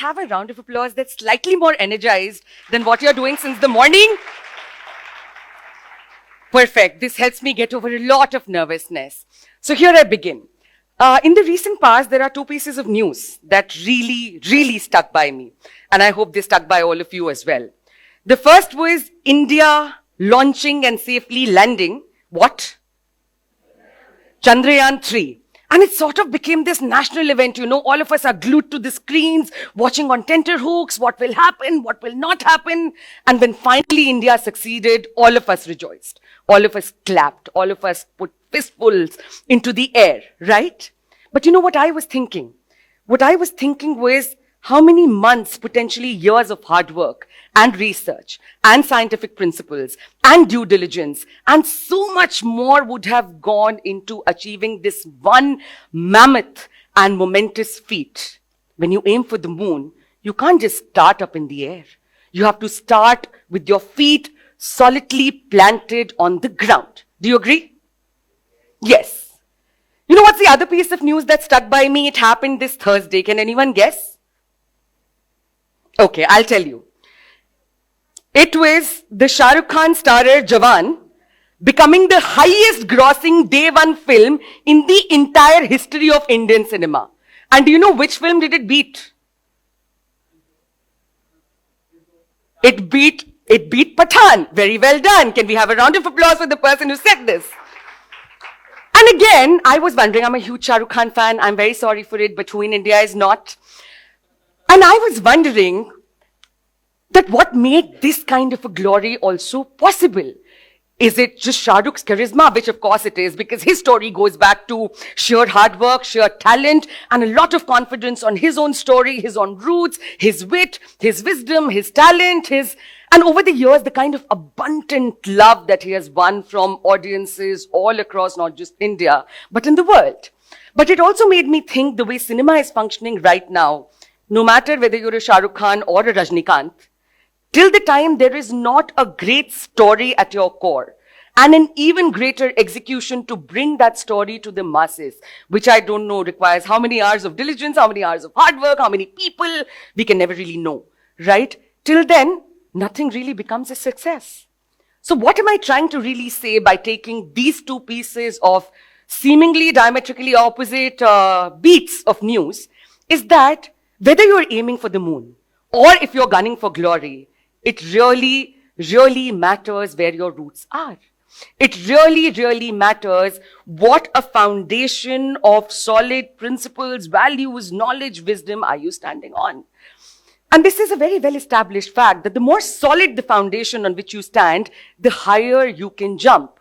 have a round of applause that's slightly more energized than what you're doing since the morning? Perfect. This helps me get over a lot of nervousness. So here I begin. In the recent past, there are two pieces of news that really stuck by me. And I hope they stuck by all of you as well. The first was India launching and safely landing, what? Chandrayaan-3. And it sort of became this national event, you know, all of us are glued to the screens, watching on tenterhooks, what will happen, what will not happen. And when finally India succeeded, all of us rejoiced. All of us clapped. All of us put fistfuls into the air, right? But you know what I was thinking? What I was thinking was how many months, potentially years of hard work and research and scientific principles and due diligence and so much more would have gone into achieving this one mammoth and momentous feat. When you aim for the moon, you can't just start up in the air. You have to start with your feet solidly planted on the ground. Do you agree? Yes. You know what's the other piece of news that stuck by me? It happened this Thursday. Can anyone guess? Okay, I'll tell you. It was the Shah Rukh Khan starrer Jawan becoming the highest grossing day one film in the entire history of Indian cinema. And do you know which film did it beat? It beat Pathaan. Very well done. Can we have a round of applause for the person who said this? And again, I was wondering, I'm a huge Shah Rukh Khan fan. I'm very sorry for it, but who in India is not? And I was wondering that what made this kind of a glory also possible? Is it just Shah Rukh's charisma? Which of course it is, because his story goes back to sheer hard work, sheer talent, and a lot of confidence on his own story, his own roots, his wit, his wisdom, his talent, and over the years, the kind of abundant love that he has won from audiences all across, not just India, but in the world. But it also made me think the way cinema is functioning right now, no matter whether you're a Shah Rukh Khan or a Rajnikant, till the time there is not a great story at your core and an even greater execution to bring that story to the masses, which I don't know requires how many hours of diligence, how many hours of hard work, how many people, we can never really know, right? Till then, nothing really becomes a success. So what am I trying to really say by taking these two pieces of seemingly diametrically opposite beats of news is that whether you're aiming for the moon or if you're gunning for glory, it really matters where your roots are. It really matters what a foundation of solid principles, values, knowledge, wisdom are you standing on. And this is a very well-established fact that the more solid the foundation on which you stand, the higher you can jump.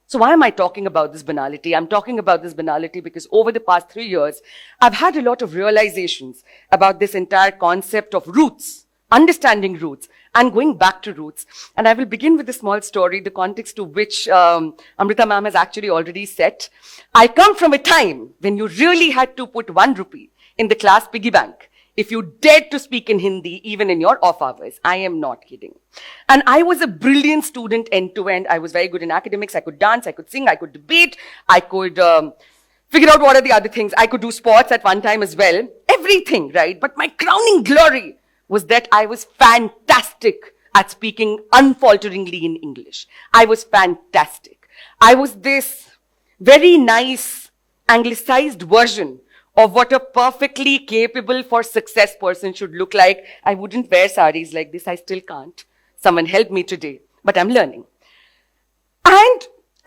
So why am I talking about this banality? I'm talking about this banality because over the past 3 years, I've had a lot of realizations about this entire concept of roots, understanding roots, and going back to roots. And I will begin with a small story, the context to which Amrita ma'am has actually already set. I come from a time when you really had to put 1 rupee in the class piggy bank if you dared to speak in Hindi, even in your off hours. I am not kidding. And I was a brilliant student end to end. I was very good in academics. I could dance, I could sing, I could debate, I could figure out what are the other things. I could do sports at one time as well. Everything, right? But my crowning glory was that I was fantastic at speaking unfalteringly in English. I was fantastic. I was this very nice anglicized version of what a perfectly capable for success person should look like. I wouldn't wear saris like this. I still can't. Someone help me today, but I'm learning.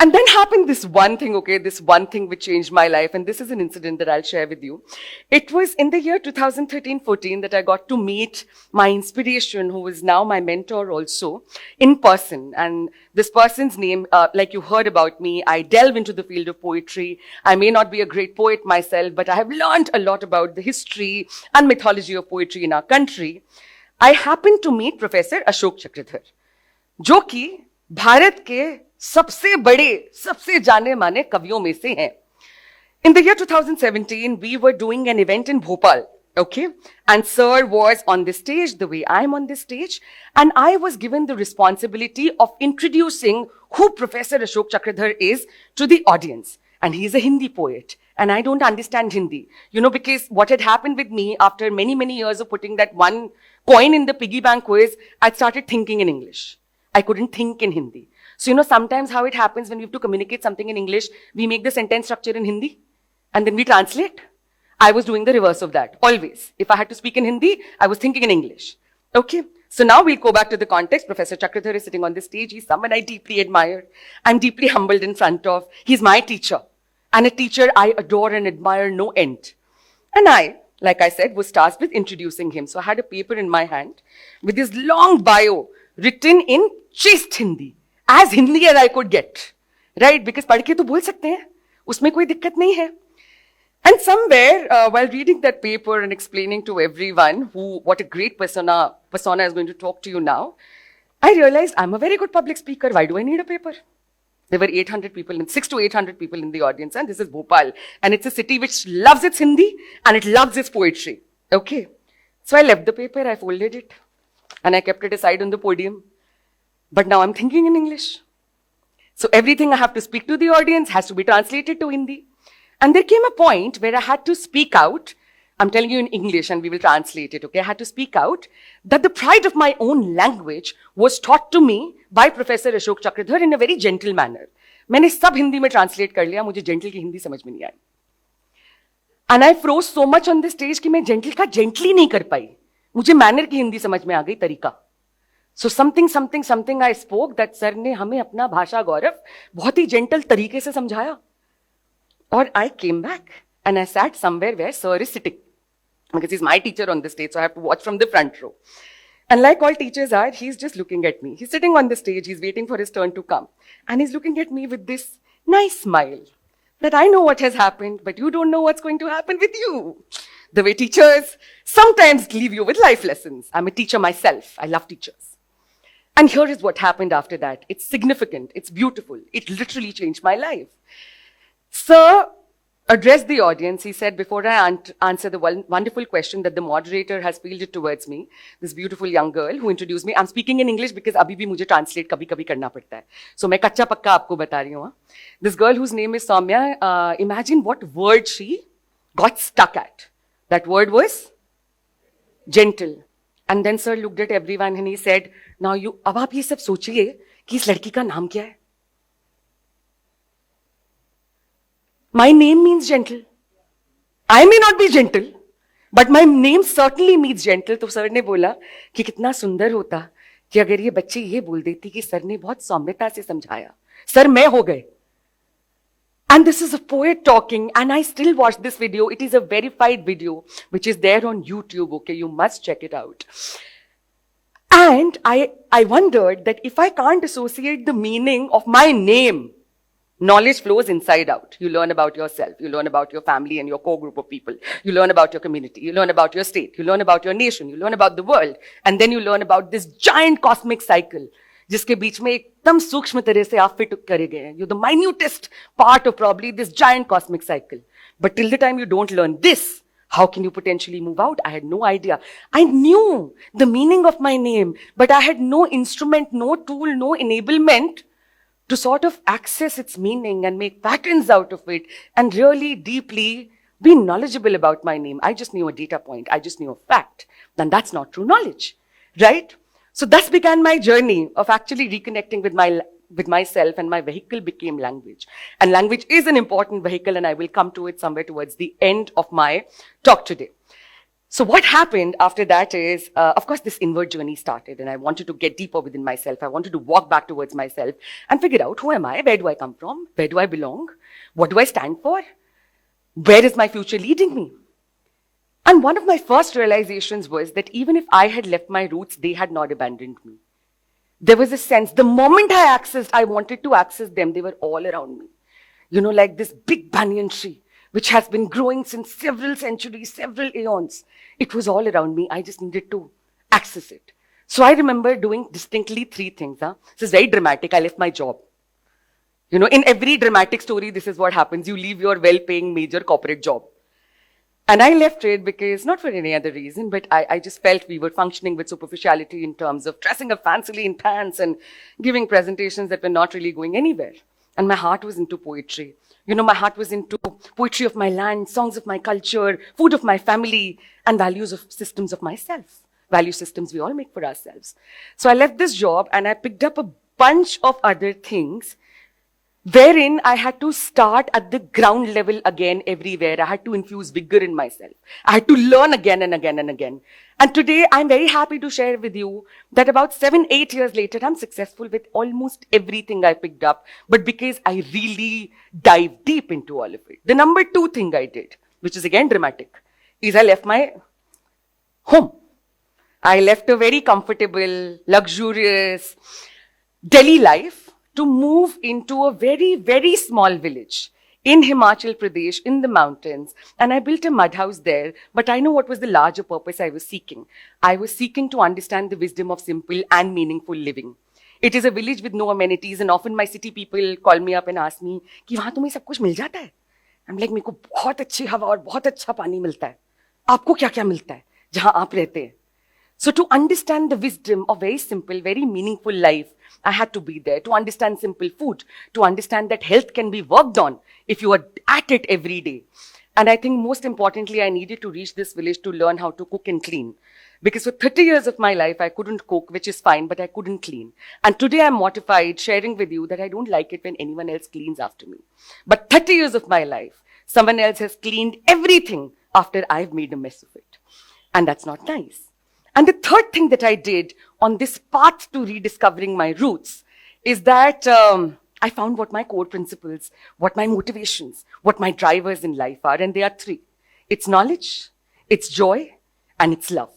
And then happened this one thing, okay, this one thing which changed my life. And this is an incident that I'll share with you. It was in the year 2013-14 that I got to meet my inspiration, who is now my mentor also, in person. And this person's name, like you heard about me, I delve into the field of poetry. I may not be a great poet myself, but I have learned a lot about the history and mythology of poetry in our country. I happened to meet Professor Ashok Chakradhar, जो कि भारत के सबसे बड़े, सबसे जाने माने कवियों में से हैं. In the year 2017, we were doing an event in Bhopal, okay? And sir was on the stage the way I'm on the stage. And I was given the responsibility of introducing who Professor Ashok Chakradhar is to the audience. And he's a Hindi poet. and I don't understand Hindi. Because what had happened with me after many, many years of putting that one coin in the piggy bank was, I started thinking in English. I couldn't think in Hindi. So, sometimes how it happens when we have to communicate something in English, we make the sentence structure in Hindi, and then we translate. I was doing the reverse of that, always. If I had to speak in Hindi, I was thinking in English. Okay? So now we'll go back to the context. Professor Chakradhar is sitting on the stage. He's someone I deeply admire. I'm deeply humbled in front of. He's my teacher. And a teacher I adore and admire no end. And I, like I said, was tasked with introducing him. So I had a paper in my hand with this long bio written in chaste Hindi. As Hindi as I could get. Right? Because पढ़ के तो बोल सकते हैं. उसमें कोई दिक्कत नहीं है. And somewhere, while reading that paper and explaining to everyone what a great persona is going to talk to you now, I realized I'm a very good public speaker. Why do I need a paper? There were 600 to 800 people in the audience, and this is Bhopal. And it's a city which loves its Hindi and it loves its poetry. Okay. So I left the paper, I folded it, and I kept it aside on the podium. But now I'm thinking in English. So everything I have to speak to the audience has to be translated to Hindi. And there came a point where I had to speak out. I'm telling you in English and we will translate it, okay? I had to speak out that the pride of my own language was taught to me by Professor Ashok Chakradhar in a very gentle manner. मैंने सब हिंदी में translate कर लिया, मुझे gentle की हिंदी समझ में नहीं आई. And I froze so much on the stage कि मैं gentle का gently नहीं कर पाई. मुझे manner की हिंदी समझ में आ गई, तरीका. So something I spoke that sir ने हमें अपना भाषा गौरव बहुत ही gentle तरीके से समझाया. Or I came back and I sat somewhere where sir is sitting. Because he's my teacher on the stage, so I have to watch from the front row. And like all teachers are, he's just looking at me. He's sitting on the stage, he's waiting for his turn to come. And he's looking at me with this nice smile. That I know what has happened, but you don't know what's going to happen with you. The way teachers sometimes leave you with life lessons. I'm a teacher myself. I love teachers. And here is what happened after that. It's significant. It's beautiful. It literally changed my life. Sir addressed the audience. He said, before I answer the wonderful question that the moderator has fielded towards me, this beautiful young girl who introduced me, I'm speaking in English because abhi bhi mujhe translate kabhi karna padta hai. So मैं कच्चा पक्का आपको बता रही हूँ. This girl whose name is Saumya, imagine what word she got stuck at. That word was gentle. And then sir looked at everyone and he said, now you, अब आप ये सब सोचिए कि इस लड़की का नाम क्या है? My name means gentle. I may not be gentle, but my name certainly means gentle. तो सर ने बोला कि कितना सुंदर होता कि अगर ये बच्ची ये बोल देती कि सर ने बहुत सौम्यता से समझाया. सर मैं हो गए. And this is a poet talking, and I still watch this video. It is a verified video, which is there on YouTube, okay? You must check it out. And I wondered that if I can't associate the meaning of my name, knowledge flows inside out. You learn about yourself. You learn about your family and your core group of people. You learn about your community. You learn about your state. You learn about your nation. You learn about the world. And then you learn about this giant cosmic cycle, जिसके बीच में एकदम सूक्ष्म तरह से आप fit करे गए हैं. You're the minutest part of probably this giant cosmic cycle. But till the time you don't learn this, how can you potentially move out? I had no idea. I knew the meaning of my name, but I had no instrument, no tool, no enablement to sort of access its meaning and make patterns out of it and really deeply be knowledgeable about my name. I just knew a data point. I just knew a fact. Then that's not true knowledge, right? So thus began my journey of actually reconnecting with myself, and my vehicle became language. And language is an important vehicle, and I will come to it somewhere towards the end of my talk today. So what happened after that is, of course, this inward journey started, and I wanted to get deeper within myself. I wanted to walk back towards myself and figure out, who am I? Where do I come from? Where do I belong? What do I stand for? Where is my future leading me? And one of my first realizations was that even if I had left my roots, they had not abandoned me. There was a sense, the moment I wanted to access them, they were all around me. You know, like this big banyan tree, which has been growing since several centuries, several aeons. It was all around me. I just needed to access it. So I remember doing distinctly 3 things. This is very dramatic. I left my job. You know, in every dramatic story, this is what happens. You leave your well-paying major corporate job. And I left it because, not for any other reason, but I just felt we were functioning with superficiality in terms of dressing up fancily in pants and giving presentations that were not really going anywhere. And my heart was into poetry. You know, my heart was into poetry of my land, songs of my culture, food of my family, and values of systems of myself. Value systems we all make for ourselves. So I left this job and I picked up a bunch of other things wherein I had to start at the ground level again everywhere. I had to infuse vigor in myself. I had to learn again and again and again. And today, I'm very happy to share with you that about 7, 8 years later, I'm successful with almost everything I picked up, but because I really dived deep into all of it. The number 2 thing I did, which is again dramatic, is I left my home. I left a very comfortable, luxurious Delhi life to move into a very, very small village in Himachal Pradesh, in the mountains. And I built a mud house there, but I know what was the larger purpose I was seeking. I was seeking to understand the wisdom of simple and meaningful living. It is a village with no amenities, and often my city people call me up and ask me, कि वहाँ तुम्हें सब कुछ मिल जाता है? I'm like, मेरे को बहुत अच्छी हवा और बहुत अच्छा पानी मिलता है. आपको क्या क्या मिलता है जहाँ आप रहते हैं? So to understand the wisdom of very simple, very meaningful life, I had to be there. To understand simple food, to understand that health can be worked on if you are at it every day. And I think most importantly, I needed to reach this village to learn how to cook and clean. Because for 30 years of my life, I couldn't cook, which is fine, but I couldn't clean. And today I'm mortified sharing with you that I don't like it when anyone else cleans after me. But 30 years of my life, someone else has cleaned everything after I've made a mess of it. And that's not nice. And the third thing that I did on this path to rediscovering my roots is that I found what my core principles, what my motivations, what my drivers in life are. And they are 3. It's knowledge, it's joy, and it's love.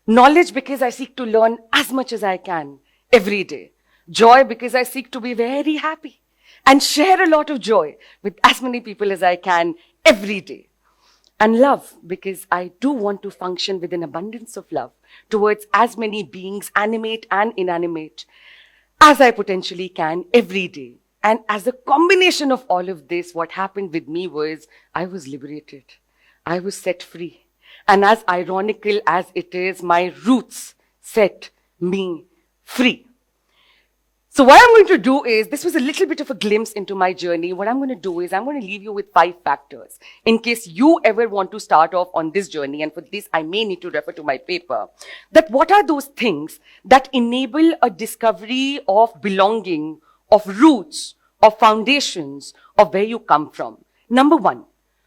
Knowledge because I seek to learn as much as I can every day. Joy because I seek to be very happy and share a lot of joy with as many people as I can every day. And love, because I do want to function with an abundance of love towards as many beings, animate and inanimate, as I potentially can every day. And as a combination of all of this, what happened with me was I was liberated. I was set free. And as ironical as it is, my roots set me free. So what I'm going to do is, this was a little bit of a glimpse into my journey. What I'm going to do is, I'm going to leave you with 5 factors in case you ever want to start off on this journey. And for this, I may need to refer to my paper. That what are those things that enable a discovery of belonging, of roots, of foundations, of where you come from? Number 1,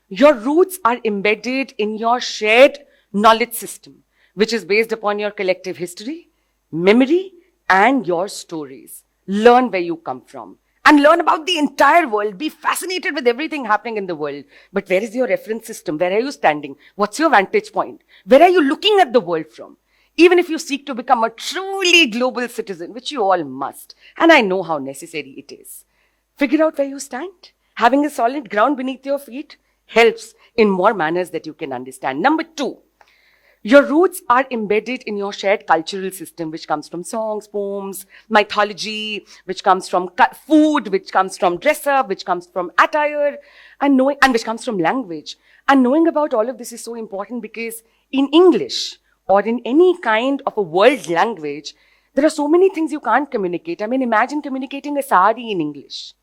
your roots are embedded in your shared knowledge system, which is based upon your collective history, memory, and your stories. Learn where you come from and learn about the entire world. Be fascinated with everything happening in the world. But where is your reference system? Where are you standing? What's your vantage point? Where are you looking at the world from? Even if you seek to become a truly global citizen, which you all must, and I know how necessary it is, figure out where you stand. Having a solid ground beneath your feet helps in more manners that you can understand. Number 2, your roots are embedded in your shared cultural system, which comes from songs, poems, mythology, which comes from food, which comes from dress up, which comes from attire, and which comes from language. And knowing about all of this is so important because in English or in any kind of a world language, there are so many things you can't communicate. I mean, imagine communicating a sari in English.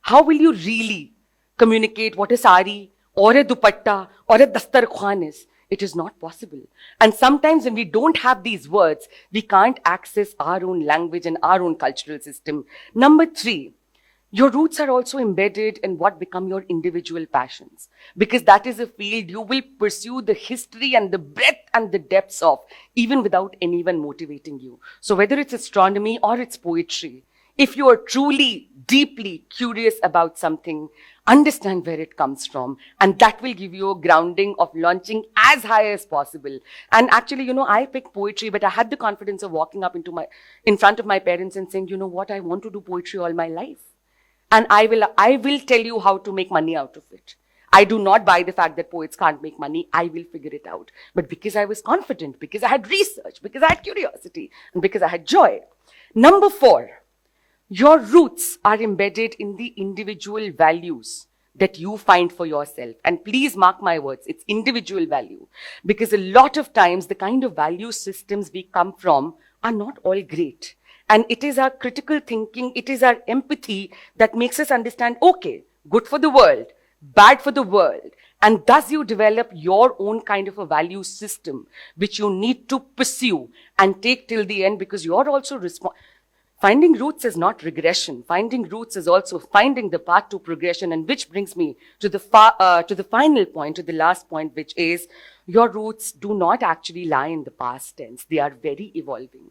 How will you really communicate what a sari or a dupatta or a dastarkhan is? It is not possible. And sometimes when we don't have these words, we can't access our own language and our own cultural system. Number 3, your roots are also embedded in what become your individual passions. Because that is a field you will pursue the history and the breadth and the depths of, even without anyone motivating you. So whether it's astronomy or it's poetry, if you are truly, deeply curious about something, understand where it comes from, and that will give you a grounding of launching as high as possible. And actually, I picked poetry, but I had the confidence of walking up in front of my parents and saying, you know what, I want to do poetry all my life. And I will tell you how to make money out of it. I do not buy the fact that poets can't make money. I will figure it out. But because I was confident, because I had research, because I had curiosity, and because I had joy. Number 4, your roots are embedded in the individual values that you find for yourself. And please mark my words, it's individual value. Because a lot of times, the kind of value systems we come from are not all great. And it is our critical thinking, it is our empathy that makes us understand, okay, good for the world, bad for the world. And thus you develop your own kind of a value system, which you need to pursue and take till the end, because you're also Finding roots is not regression. Finding roots is also finding the path to progression, and which brings me to the final point, to the last point, which is your roots do not actually lie in the past tense. They are very evolving.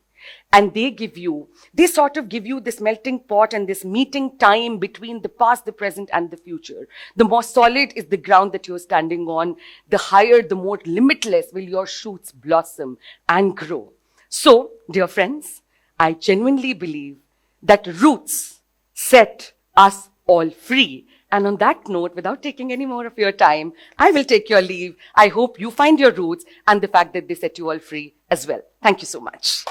And they sort of give you this melting pot and this meeting time between the past, the present, and the future. The more solid is the ground that you're standing on, the higher, the more limitless will your shoots blossom and grow. So, dear friends, I genuinely believe that roots set us all free. And on that note, without taking any more of your time, I will take your leave. I hope you find your roots and the fact that they set you all free as well. Thank you so much.